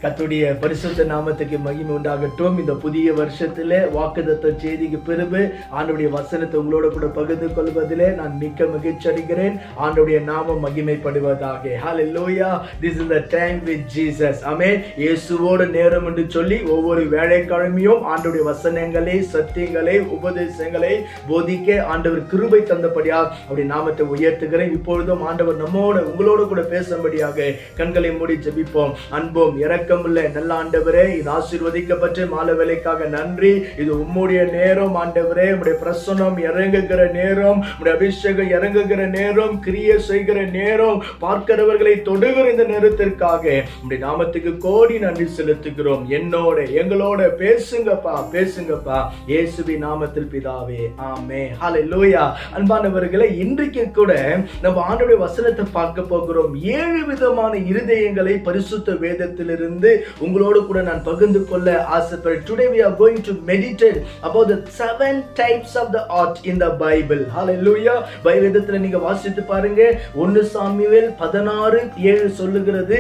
கர்த்தருடைய பரிசுத்த நாமத்துக்கு மகிமை உண்டாகட்டும். இந்த புதிய வருஷத்துல வாக்குத்தத்த செய்திக்கு பிறகு ஆண்டவருடைய வசனத்தை உங்களோட கூட பகிர்ந்து கொள்வதிலே நான் மிக்க மகிழ்ச்சி அடைகிறேன். ஆண்டவருடைய நாமம் மகிமைப்படுவதாக. ஹல்லேலூயா. This is the time with Jesus. ஆமென். இயேசுவோட நேரம் என்று சொல்லி ஒவ்வொரு வேளைக்கிழமையும் ஆண்டவருடைய வசனங்களை, சத்தியங்களை, உபதேசங்களை போதிக்க ஆண்டவர் கிருபை தந்தபடியாக அவருடைய நாமத்தை உயர்த்துகிறேன். இப்பொழுதும் ஆண்டவர் நம்மோட உங்களோட கூட பேசும்படியாக கண்களை மூடி ஜெபிப்போம். அன்போம் இரக்கமுள்ள நல்ல ஆண்டவரே, இது ஆசீர்வதிக்கப்பட்ட மாலை வேளைக்காக நன்றி. இது உம்முடைய நேரம் ஆண்டவரே. உம்முடைய பிரசன்னம் இறங்குகிற நேரம், உம்முடைய அபிஷேகம் இறங்குகிற நேரம், கிரியை செய்கிற நேரம், பார்க்கிறவர்களை தொடுகிற இந்த நேரத்திற்காக உம்முடைய நாமத்துக்கு கோடி நன்றி செலுத்துகிறோம். என்னோட எங்களோட பேசுங்கப்பா, பேசுங்கப்பா. இயேசுவின் நாமத்தில் பிதாவே, ஆமென். ஹல்லேலூயா. அன்பானவர்களே, இன்றைக்கு கூட நம்ம ஆண்டவருடைய வசனத்தை பார்க்க போகிறோம். 7 விதமான இருதயங்களை பரிசுத்த வேதத்திலிருந்து உங்களோடு கூட நான் பகிர்ந்து கொள்ள ஆசைப்படுறேன். Today we are going to meditate about the 7 types of the heart in the Bible. Hallelujah. வேதத்துல நீங்க வாசித்து பாருங்க. 1 சாமுவேல் 16:7 சொல்லுகிறது,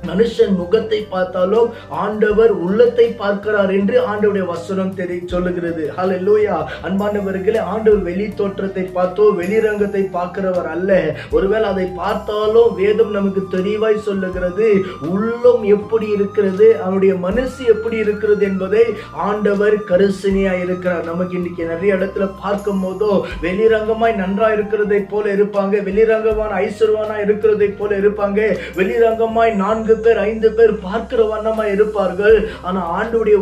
மனுஷன் முகத்தை பார்த்தாலும் ஆண்டவர் உள்ளத்தை பார்க்கிறார் என்று ஆண்டவருடைய வசனம் சொல்லுகிறது. ஹல்லேலூயா. அன்பானவர்களே, ஆண்டவர் வெளி தோற்றத்தை பார்த்தோ வெளிரங்கத்தை பார்க்கிறவர் அல்ல. ஒருவேளை அதை பார்த்தாலும் வேதம் நமக்கு தெளிவாய் சொல்லுகிறது உள்ளம் எப்படி இருக்கிறது, அவனுடைய மனசு எப்படி இருக்கிறது என்பதை ஆண்டவர் கரிசனையா இருக்கிறார். நமக்கு இன்னைக்கு நிறைய இடத்துல பார்க்கும் போதோ வெளிரங்கமாய் நன்றா இருக்கிறதை போல இருப்பாங்க, வெளிரங்கமான ஐஸ்வர்யவானா இருக்கிறதை போல இருப்பாங்க, வெளிரங்கமாய் 4 பேர் 5 பேர் பார்க்கிற வண்ணமா இருப்பார்கள். ஆனா அவருடைய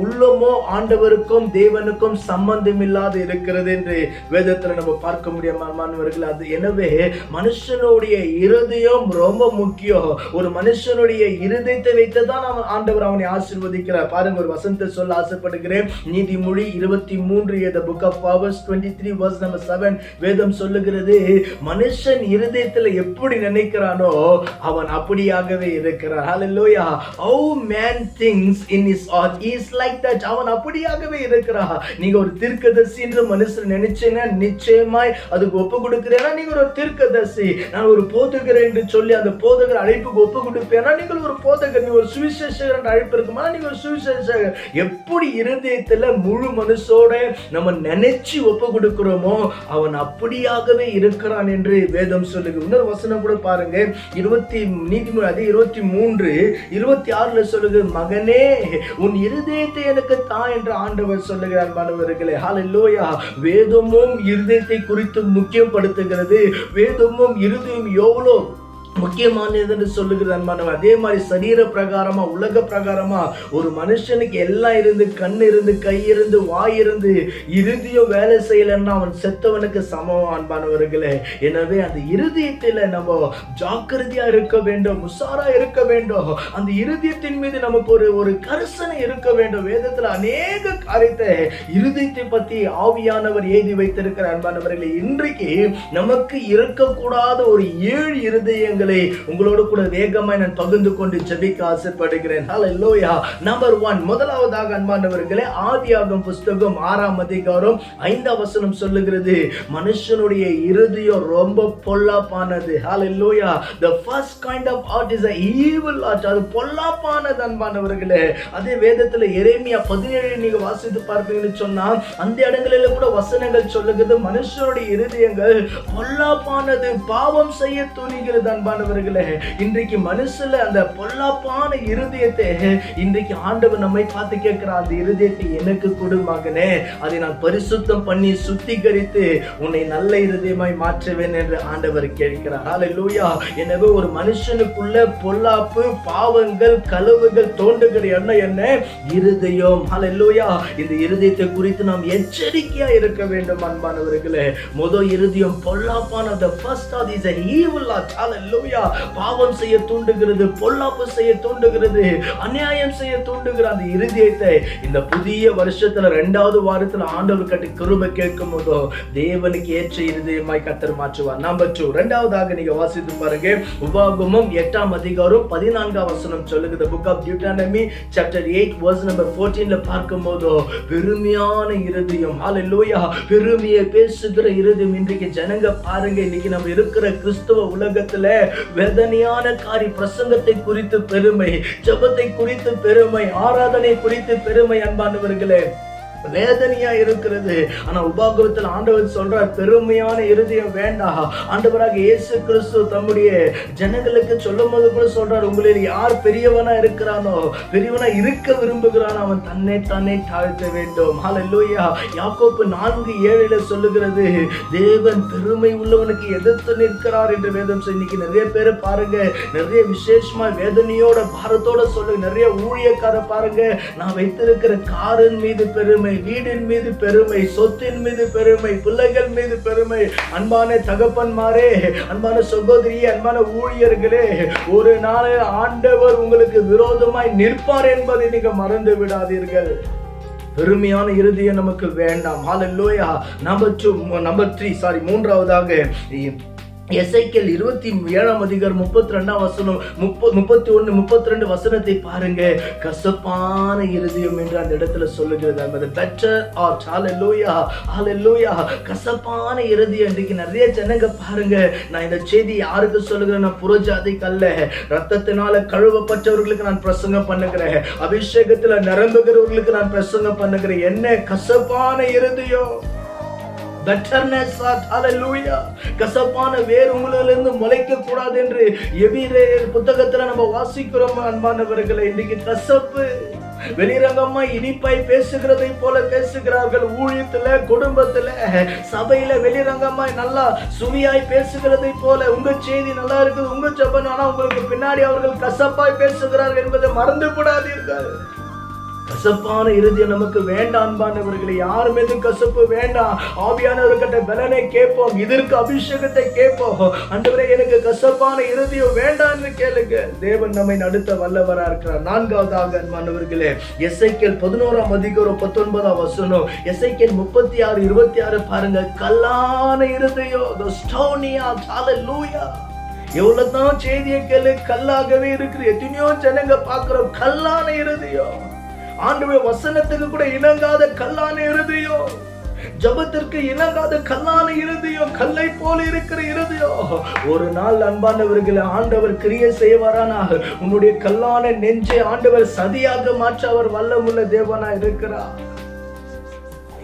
உள்ளமோ ஆண்டவருக்கும் தேவனுக்கும் சம்பந்தம் இல்லாத இருக்கிறது என்று வேதத்துல நம்ம பார்க்க முடியாதவர்கள். அது எனவே மனுஷனுடைய இருதயம் ரொம்ப முக்கியம். ஒரு மனுஷனுடைய இருதயத்தை வைத்துதான் ஆண்டவர் அவனை ஆசீர்வதிக்கிறார். பாருங்க, ஒரு வசனத்தை சொல்ல ஆசைப்படுகிறேன். நீதிமொழி 23 the book of Proverbs 23 verse number 7 வேதம் சொல்லுகிறது, மனுஷன் இருதயத்துல எப்படி நினைக்கிறானோ அவன் அப்படியாக இருக்கிறார். Hallelujah. How man thinks in his heart is like that. அவன் அப்படியாகவே இருக்கிறார். நீங்க ஒரு தீர்க்கதரிசி என்று மனுஷன் நினைச்சீங்க, நிச்சயமாய் அதுக்கு ஒப்பு கொடுக்கிறேன்னா நீங்க ஒரு தீர்க்கதரிசி. நான் ஒரு போதகர் என்று சொல்லி அந்த போதகர் அழைப்புக்கு ஒப்பு கொடுப்பேன்னா நீங்கள் ஒரு போதகர். நீங்க ஒரு சுவிசேஷகர் என்ற அழைப்பு இருக்குமா, நீங்க ஒரு சுவிசேஷகர். எப்படி இருதயத்துல முழு மனசோட நம்ம நினைச்சு ஒப்பு கொடுக்கிறோமோ அவன் அப்படியாகவே இருக்கிறான் என்று வேதம் சொல்லுது. இன்னொரு வசனம் கூட பாருங்க, நீதிமொழி 23:26 சொல்லுது, மகனே உன் இருதயத்தை எனக்கு தா என்று ஆண்டவர் சொல்லுகிறார். மாணவர்களே, ஹல்லேலூயா. வேதமும் இருதயத்தை குறித்து முக்கியப்படுத்துகிறது. வேதமும் இருதயம் எவ்வளோ முக்கியமானது என்று சொல்லுகிறார். அதே மாதிரி சரீர பிரகாரமா உலக பிரகாரமா ஒரு மனுஷனுக்கு எல்லாம் இருந்து, கண் இருந்து, கை இருந்து, வாய் இருந்து, இருதயம் வேலை செய்யலன்னா அவன் செத்தவனுக்கு சமம். அன்பானவர்களே, எனவே அந்த இருதயத்துல நம்ம ஜாக்கிரதையா இருக்க வேண்டும், உஷாரா இருக்க வேண்டும். அந்த இருதயத்தின் மீது நமக்கு ஒரு கரிசனை இருக்க வேண்டும். வேதத்துல அநேக காரியத்தை இருதயத்தை பத்தி ஆவியானவர் எழுதி வைத்திருக்கிற. அன்பானவர்களே, இன்றைக்கு நமக்கு இருக்கக்கூடாத ஒரு 7 இருதயங்கள் உங்களோடு கூட வேகமாய் நான் பகிர்ந்து கொண்டு ஜெபிக்க ஆசைப்படுகிறேன். ஹல்லேலூயா. நம்பர் 1, முதலாவதாக அன்பானவர்களே, ஆதியாகமம் புத்தகம் 6ஆம் அதிகாரம் 5ஆம் வசனம் சொல்லுகிறது, மனுஷனுடைய இருதயம் ரொம்ப பொல்லாப்பானது. ஹல்லேலூயா. The first kind of heart is an evil heart. அது பொல்லாப்பானது அன்பானவர்களே. அதே வேதத்துல எரேமியா 17 நீங்க வாசித்து பார்ப்பீங்கன்னு சொன்னா அந்த இடங்களில கூட வசனங்கள் சொல்லுகிறது, மனுஷனுடைய இருதயங்கள் பொல்லாப்பானது, பாவம் செய்ய துணிகிறது. அன்பானவர்களே, இன்றைக்கு மனுஷல அந்த பொல்லாப்பான இருதயத்தை இன்றைக்கு ஆண்டவர் நம்மை பார்த்து கேட்கிறார், அந்த இருதயத்தை எனக்கு கொடு மகனே, அதை நான் பரிசுத்தம் பண்ணி சுத்திகரித்து உன்னை நல்ல இருதயமாய் மாற்றுவேன் என்று ஆண்டவர் கேட்கிறார். ஹல்லேலூயா. எனவே ஒரு மனுஷனுக்குள்ள பொல்லாப்பு, பாவங்கள், களவுகள் தோன்றுகிற எண்ணம் என்ன? இருதயம். ஹல்லேலூயா. இந்த இருதயத்தை குறித்து நாம் எச்சரிக்கையா இருக்க வேண்டும். அன்பானவர்களே, முதல் இருதயம் பொல்லாப்பான, the first thought is an evil heart. ஹல்லேலூயா. பாவம் செய்ய தூண்டுகிறது, பொல்லாப்பு செய்ய தூண்டுகிறது, அநியாயம் செய்ய தூண்டுகிற அந்த இருதயத்தை இந்த புதிய வருஷத்துல 2வது வாரத்துல ஆண்டவர் கட்டி கிருபை கேட்கும் போதோ தேவனுக்கு ஏற்ற இருதயமாய் கர்த்தர் மாற்றுவார். நம்பர் 2, இரண்டாவதாக நீங்க வாசித்து பாருங்க. உபாகமம் 8ஆம் அதிகாரம் 14ஆம் வசனம் சொல்லுகிறது. Book of Deuteronomy chapter 8 verse number 14ல பார்க்கும் போதோ பெருமையான இருதயம். ஹல்லேலூயா. பெருமையை பேசுகிற இருதயம். இன்றைக்கு ஜனங்க பாருங்க, இன்னைக்கு நம்ம இருக்கிற கிறிஸ்தவ உலகத்துல வேதனையான பிரசங்கத்தை குறித்து பெருமை, ஜெபத்தை குறித்து பெருமை, ஆராதனை குறித்து பெருமை. அன்பானவர்களே, வேதனையா இருக்கிறது. ஆனா உபாகமத்தில் ஆண்டவர் சொல்றார், பெருமையான இருதயம் வேண்டாம். ஆண்டவராக இயேசு கிறிஸ்து தம்முடைய ஜனங்களுக்கு சொல்லும் போது கூட சொல்றார், உங்களில் யார் பெரியவனா இருக்கிறானோ, பெரியவனா இருக்க விரும்புகிறானோ, அவன் தன்னை தாழ்த்த வேண்டும். ஹல்லேலூயா. யாக்கோபு 4:7 சொல்லுகிறது, தேவன் பெருமை உள்ளவனுக்கு எதிர்த்து நிற்கிறார் என்று வேதம். இன்னைக்கு நிறைய பேரை பாருங்க, நிறைய விசேஷமா வேதனையோட பாரத்தோட சொல்லு. நிறைய ஊழியக்கார பாருங்க, நான் வைத்திருக்கிற காரின் மீது பெருமை, வீடின் மீது பெருமை, சொத்தின் மீது பெருமை, பிள்ளைகள் மீது பெருமை. அன்பான தகப்பன்மாரே, அன்பான சகோதரியே, அன்பான ஊழியர்களே, ஒரு நாள் ஆண்டவர் உங்களுக்கு விரோதமாய் நிற்பார் என்பதை நீங்க மறந்து விடாதீர்கள். பெருமையான இருதயம் நமக்கு வேண்டாம். ஹல்லேலூயா. நம்பர் 3 மூன்றாவதாக எசேக்கியேல் 27 32 வசனம், 31 32 வசனத்தை பாருங்க. கசப்பான இருதயம் என்று அந்த இடத்துல சொல்லுகிறது. Better are. Hallelujah, hallelujah. கசப்பான இருதயம். இன்றைக்கு நிறைய ஜனங்க பாருங்க, நான் இந்த செய்தி யாருக்கு சொல்லுகிறேன்? நான் புறஜாதிக்கு அல்ல, ரத்தத்தினால கழுவப்பட்டவர்களுக்கு நான் பிரசங்கம் பண்ணுகிறேன், அபிஷேகத்துல நிரம்புகிறவர்களுக்கு நான் பிரசங்கம் பண்ணுகிறேன். என்ன கசப்பான இருதயம், கசப்பான வேர் உங்களிலிருந்து முளைக்க கூடாது என்று எபிரேயர் புத்தகத்துல நம்ம வாசிக்கிறோம். அன்பானவர்களை, இன்னைக்கு கசப்பு வெளிரங்கமா இனிப்பாய் பேசுகிறதை போல பேசுகிறார்கள். ஊழியத்துல, குடும்பத்துல, சபையில வெளிரங்கமாய் நல்லா சுவையாய் பேசுகிறதை போல உங்க செய்தி நல்லா இருக்குது, உங்க ஜெபம், ஆனா உங்களுக்கு பின்னாடி அவர்கள் கசப்பாய் பேசுகிறார்கள் என்பதை மறந்து விடாதீர்கள். கசப்பான இருதயம் நமக்கு வேண்டாம். அன்பானவர்களே, யாரும் எதுவும் கசப்பு வேண்டாம். ஆவியானவர்கிட்ட பலனை கேட்போம், இதற்கு அபிஷேகத்தை கேட்போம். ஆண்டவரே, எனக்கு கசப்பான இருதயம் வேண்டாம் என்று கேளுங்க. தேவன் நம்மை நடத்த வல்லவரா இருக்கிறார். நான்காவதாக அன்பானவர்களே, எசேக்கியேல் 11:19 வசனம், எசேக்கியேல் 36:26 பாருங்க. கல்லான இருதயம், the stony heart. ஹல்லேலூயா. எவ்வளவுதான் செய்தியை கேளு, கல்லாகவே இருக்கிற எத்தனையோ ஜனங்க பார்க்கிறோம். கல்லான இருதயம், ஆண்டவருடைய வசனத்துக்கு கூட இணங்காத கல்லான இருதயம், ஜெபத்திற்கு இணங்காத கல்லான இருதயம், கல்லை போல இருக்கிற இருதயம். ஒரு நாள் அன்பானவர்களே, ஆண்டவர் கிரியை செய்வாரானாக. உன்னுடைய கல்லான நெஞ்சை ஆண்டவர் சதியாக மாற்ற அவர் வல்லமுள்ள தேவனா இருக்கிறார்.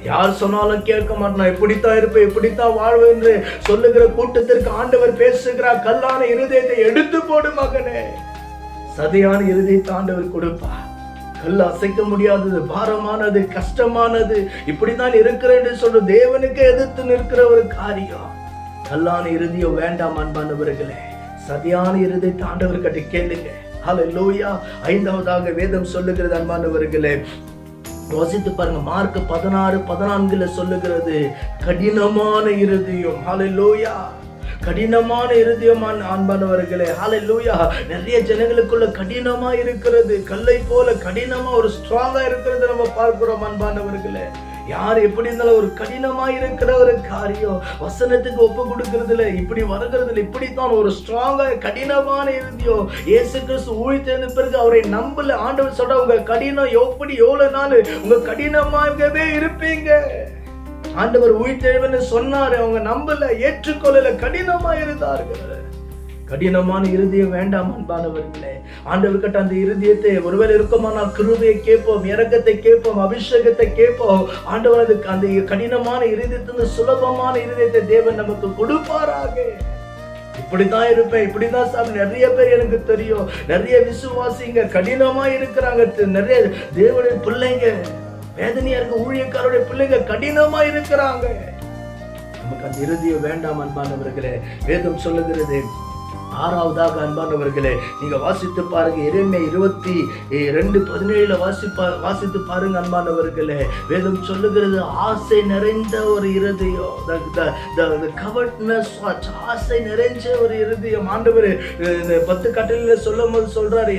யார் சொன்னாலும் கேட்க மாட்டான். எப்படித்தான் இருப்பேன், எப்படித்தான் வாழ்வேன் என்று சொல்லுகிற கூட்டத்திற்கு ஆண்டவர் பேசுகிறார், கல்லான இருதயத்தை எடுத்து போடு மகனே. சதியான இருதயத்தை ஆண்டவர் கொடுப்பார். கல் அசைக்க முடியாதது, பாரமானது, கஷ்டமானது, இப்படித்தான் இருக்கிறேன் சொல்ற தேவனுக்கு எதிர்த்து நிற்கிற ஒரு காரியம். கல்லான இருதயம் வேண்டாம் அன்பானவர்களே. சதியான இருதயத்தை ஆண்டவர் கிட்ட கேளுங்க. ஹல்லேலூயா. ஐந்தாவதாக வேதம் சொல்லுகிறது அன்பானவர்களே, யோசித்து பாருங்க. மார்க் 16:14 சொல்லுகிறது, கடினமான இருதயம். ஹல்லேலூயா. கடினமான இருதயம் அன்பானவர்களே. ஹல்லேலூயா. நிறைய ஜனங்களுக்குள்ள கடினமா இருக்கிறது, கல்லை போல கடினமா ஒரு ஸ்ட்ராங்கா இருக்கிறது நம்ம பார்க்கிறோம் அன்பானவர்களே. யார் எப்படி இருந்தாலும் ஒரு கடினமா இருக்கிற ஒரு காரியம் வசனத்துக்கு ஒப்பு கொடுக்கறதுல, இப்படி வருகிறதுல, இப்படித்தான் ஒரு ஸ்ட்ராங்கா கடினமான இருதயம். இயேசு கிறிஸ்து ஊழியத்திலிருந்த பிறகு அவரை நம்பல. ஆண்டவர் சொல்ற, உங்க கடினம் எப்படி எவ்வளவு நாள் உங்க கடினமாகவே இருப்பீங்க. ஆண்டவர் உயிர்த்தெழுவன்னு சொன்னாரு, அவங்க நம்பல, ஏற்றுக்கொள்ளல, கடினமா இருந்தார்கள். கடினமான இருதயம் வேண்டாம் அன்பானவர்களே. ஆண்டவர் கிட்ட அந்த இருதயத்தை ஒருவேளை இருக்குமானால் கிருபையை கேட்போம், இரக்கத்தை கேட்போம், அபிஷேகத்தை கேட்போம். ஆண்டவர் அதுக்கு அந்த கடினமான இருதயத்திலிருந்து சுலபமான இருதயத்தை தேவன் நமக்கு கொடுப்பாராக. இப்படிதான் இருப்பேன், இப்படிதான் சாப்பிட. நிறைய பேர் எனக்கு தெரியும், நிறைய விசுவாசிங்க கடினமா இருக்கிறாங்க. நிறைய தேவனுடைய பிள்ளைங்க, வேதனையா இருக்க ஊழியக்காரருடைய பிள்ளைங்க கடினமா இருக்கிறாங்க. நமக்கு அந்த இருதயம் வேண்டாம் அன்பானவர்களே. வேதம் சொல்லுகிறது. ஆறாவதாக அன்பானவர்களே, நீங்க வாசித்து பாருங்க. எரேமியா 22:17 வாசித்து பாருங்க அன்பானவர்களே. வேதம் சொல்லுகிறது, ஆசை நிறைந்த ஒரு இருதயம், ஆசை நிறைஞ்ச ஒரு இருதயம். ஆண்டவர் 10 கட்டளையில சொல்லும் போது சொல்றாரு,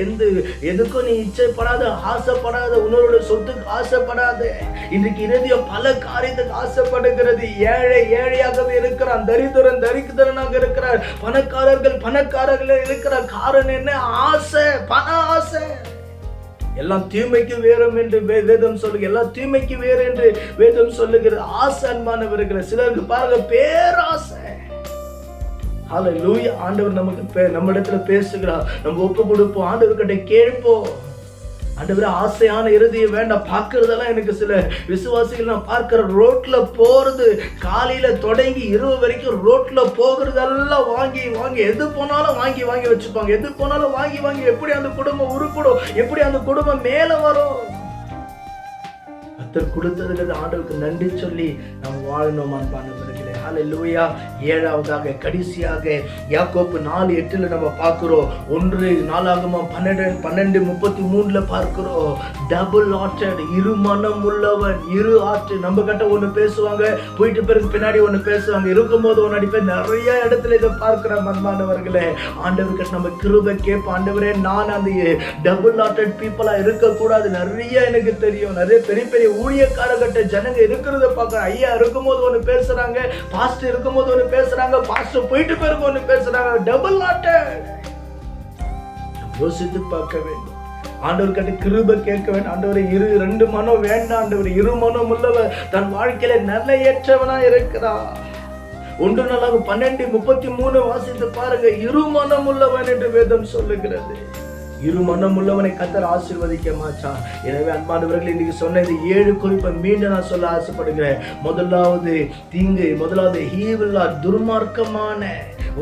எதுக்கும் நீ இச்சைப்படாத, ஆசைப்படாத, உன்னோட சொத்துக்கு ஆசைப்படாத. இன்றைக்கு இருதயம் பல காரியத்துக்கு ஆசைப்படுகிறது. ஏழையாகவே இருக்கிறான், தரித்திரன் தரித்திரனாக இருக்கிறார், பணக்காரர்கள் இருக்கிற காரணம் என்ன? ஆசை, பண ஆசை. எல்லாம் தீமைக்கு வேறும் என்று வேதம் சொல்லுங்க. எல்லாம் தீமைக்கு வேறு என்று வேதம் சொல்லுகிறது. ஆசை அன்பானவர்களே. சிலருக்கு பாருங்க பேராசை. ஹல்லேலூயா. ஆண்டவர் நம்ம இடத்துல பேசுகிறார். நம்ம ஒப்பு கொடுப்போம், ஆண்டவர்கிட்ட கேட்போம். ஆண்டவரே, ஆசையான இருதயம் வேண்டாம். பார்க்கறதெல்லாம் எனக்கு சில விசுவாசிகள் நான் பார்க்கிற ரோட்ல போறது, காலையில தொடங்கி இரவு வரைக்கும் ரோட்ல போகிறதெல்லாம் வாங்கி வாங்கி எது போனாலும் வாங்கி வாங்கி வச்சுப்பாங்க. எது போனாலும் வாங்கி வாங்கி எப்படி அந்த குடும்பம் உருப்படும், எப்படி அந்த குடும்பம் மேல வரும்? கர்த்தர் கொடுத்ததுக்கு ஆண்டவருக்கு நன்றி சொல்லி நாம் வாழணும் அன்பானவர்களே. ஹல்லேலூயா. ஏழாவதாக கடைசியாக யாக்கோப்பு 4:8 நம்ம பார்க்கிறோம். 1 நாளாகமம் 12:33 பார்க்கிறோம். டபுள் ஹார்ட்டட், இரு மனம் உள்ளவன், இரு ஹார்ட். நம்ம கிட்ட ஒண்ணு பேசுவாங்க, போயிட்டு பிறகு பின்னாடி ஒண்ணு பேசுவாங்க, இருக்கும்போது ஒன்னு அடிப்பேன். நிறைய இடத்துல இதை பார்க்கிறோம் அன்பானவர்களே. ஆண்டவர்கிட்ட நம்ம கிருபை கேட்போம். ஆண்டவரே, நான் அந்த டபுள் ஹார்ட்டட் பீப்புளா இருக்க கூடாது. நிறைய எனக்கு தெரியும், நிறைய பெரிய பெரிய ஊழியக்காரர்கிட்ட ஜனங்க இருக்கிறத பார்க்க, ஐயா இருக்கும்போது ஒண்ணு பேசுறாங்க, பாஸ்டர் இருக்கும்போது ஒண்ணு பேசுறாங்க, பாஸ்டர் போயிட்டு பிறகு ஒண்ணு பேசுறாங்க. Double hearted. யோசித்து பார்க்க வேண்டும். ஆண்டவர் கிட்ட கிருபை கேட்க வேண்டும். ஆண்டவரை, 2 மனம் வேண்டாம். ஆண்டவர், 2 மனம் உள்ளவர் தன் வாழ்க்கையில நல்ல இருக்கிறா. 1 நாளாகமம் 12:33 வாசித்து பாருங்க. 2 மனம் உள்ளவன் என்று வேதம் சொல்லுகிறது. 2 மனம் உள்ளவனை கர்த்தர் ஆசீர்வதிக்க மாட்டார். எனவே அன்பானவர்கள், இன்னைக்கு சொன்ன இந்த 7 குறிப்பை மீண்டும் நான் சொல்ல ஆசைப்படுகிறேன். முதலாவது தீங்கு, முதலாவது ஈவில் ஹார்ட், துர்மார்க்கமான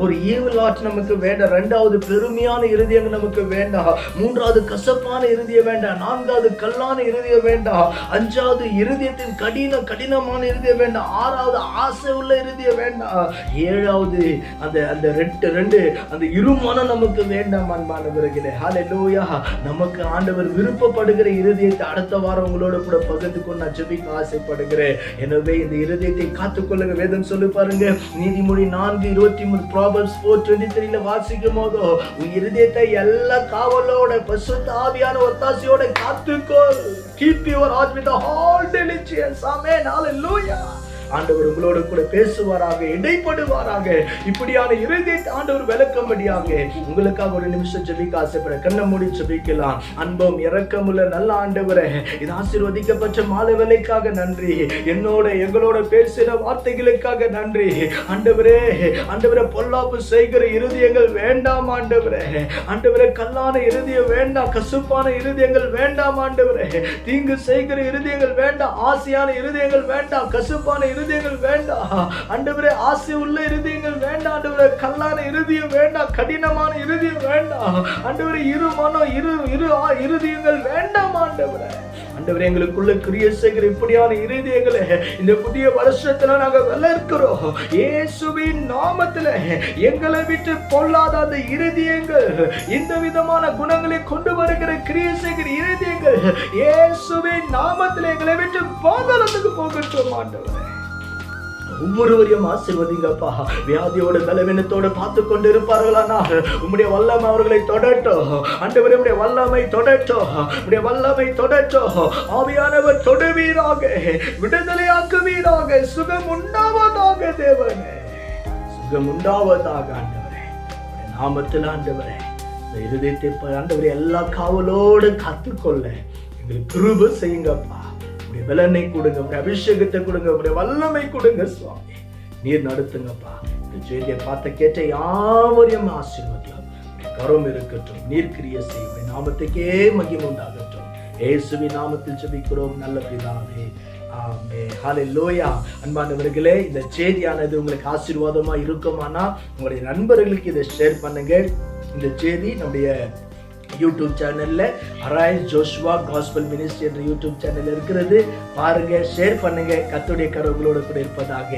ஒரு ஈவில் ஹார்ட் நமக்கு வேண்டாம். 2வது பெருமையான இருதயங்கள் நமக்கு வேண்டாம். 3வது கசப்பான இருதயம் வேண்டாம். 4வது கல்லான இருதயம் வேண்டாம். 5வது இருதயத்தின் கடினமான இருதயம் வேண்டாம். 6வது ஆசை உள்ள இருதயம் வேண்டாம். 7வது அந்த அந்த இருமனம் நமக்கு வேண்டாம் அன்பானவர்களே. ஹல்லேலூயா. நமக்கு ஆண்டவர் விருப்பப்படுகிற இருதயத்தை அடுத்த வாரம் உங்களோட கூட பகிர்ந்து கொண்டு நான் ஜெபிக்க ஆசைப்படுகிறேன். எனவே இந்த இருதயத்தை காத்துக்கொள்ளுங்க. வேதம் சொல்லி பாருங்க, நீதிமொழி 4:23 Proverbs 4:23 வாசிக்கும் போது, உன் இருதயத்தை எல்லா காவலோட பரிசுத்த ஆவியான ஒத்தாசையோட காத்துக்கொள். Keep your heart with all diligence. Amen. Hallelujah. ஆண்டவர் உங்களோட கூட பேசுவாராக, இடைப்படுவாராக. இப்படியான இருதயத்தை ஆண்டவர் விளக்கும்படியாக உங்களுக்காக ஒரு நிமிஷம் ஜெபிக்க ஆசைப்பட கண்ணை மூடி ஜெபிக்கலாம். அன்பும் இரக்கமுள்ள நல்ல ஆண்டவரே, இது ஆசீர்வதிக்கப்பட்ட மாலை வேளைக்காக நன்றி. எங்களோட பேசின வார்த்தைகளுக்காக நன்றி ஆண்டவரே. ஆண்டவரே, பொல்லாப்பு செய்கிற இருதயங்கள் வேண்டாம் ஆண்டவரே. ஆண்டவரே, கல்லான இருதயம் வேண்டாம், கசுப்பான இருதயங்கள் வேண்டாம் ஆண்டவரே. தீங்கு செய்கிற இருதயங்கள் வேண்டாம், ஆசையான இருதயங்கள் வேண்டாம், கசுப்பான இருதயங்கள் வேண்டாம் ஆண்டவரே. ஆசை உள்ள இருதயங்கள் வேண்டாம் ஆண்டவரே. கல்லான இருதயம் வேண்டாம், கடினமான இருதயம் வேண்டாம் ஆண்டவரே. இரு மனம், இருதயங்கள் வேண்டாம் ஆண்டவரே. ஆண்டவரே, எங்களுக்குள்ள கிரியை செய்கிற இப்படியான இருதயங்களை இந்த புதிய வருஷத்துல நாங்க வளர்க்கிறோம். இயேசுவின் நாமத்துல எங்களை விட்டு பொல்லாத அந்த இருதயங்கள், இந்த விதமான குணங்களை கொண்டு வருகிற கிரியை செய்கிற இருதயங்கள் இயேசுவின் நாமத்துல எங்களை விட்டு பாதாளத்துக்கு போகட்டும் ஆண்டவரே. ஒவ்வொருவரையும் ஆசீர்வதிங்கப்பா. வியாதியோட பலவீனத்தோட பார்த்து கொண்டு இருப்பார்களானா, உம்முடைய வல்லமை அவர்களை தொடட்டும் ஆண்டவரே. உம்முடைய வல்லமை தொடட்டும், உம்முடைய வல்லமை தொடட்டும். ஆவியானவர் தொடுவீராக, விடுதலையாக்குவீராக. சுகம் உண்டாவதாக தேவனே, சுகம் உண்டாவதாக ஆண்டவரே. நாமத்தில் ஆண்டவரே, இந்த இருதயத்தை ஆண்டவரே எல்லா காவலோடு காத்துக்கொள்ள எங்களுக்கு கிருபை செய்யுங்கப்பா. உடைய பலனை கொடுங்க, உடைய அபிஷேகத்தை கொடுங்க, உடைய வல்லமை கொடுங்க சுவாமி. நீர் நடத்துங்கப்பா. இந்த செய்தியை பார்த்த கேட்ட யாவரையும் ஆசீர்வதியும். கரம் இருக்கட்டும், நீர் கிரியை செய்யும். நாமத்துக்கே மகிமை உண்டாகட்டும். இயேசுவின் நாமத்தில் ஜெபிக்கிறோம் நல்ல பிதாவே. ஆமென். ஹல்லேலூயா. அன்பானவர்களே, இந்த செய்தியானது உங்களுக்கு ஆசீர்வாதமா இருக்குமானா உங்களுடைய நண்பர்களுக்கு இதை ஷேர் பண்ணுங்க. இந்த செய்தி நம்முடைய யூடியூப் சேனல்ல அரைஸ் ஜோஷுவா காஸ்பல் மினிஸ்ட்ரி என்ற யூடியூப் சேனல் இருக்கிறது. பாருங்க, ஷேர் பண்ணுங்க. கர்த்தருடைய கரங்களோடு கூட இருப்பதாக.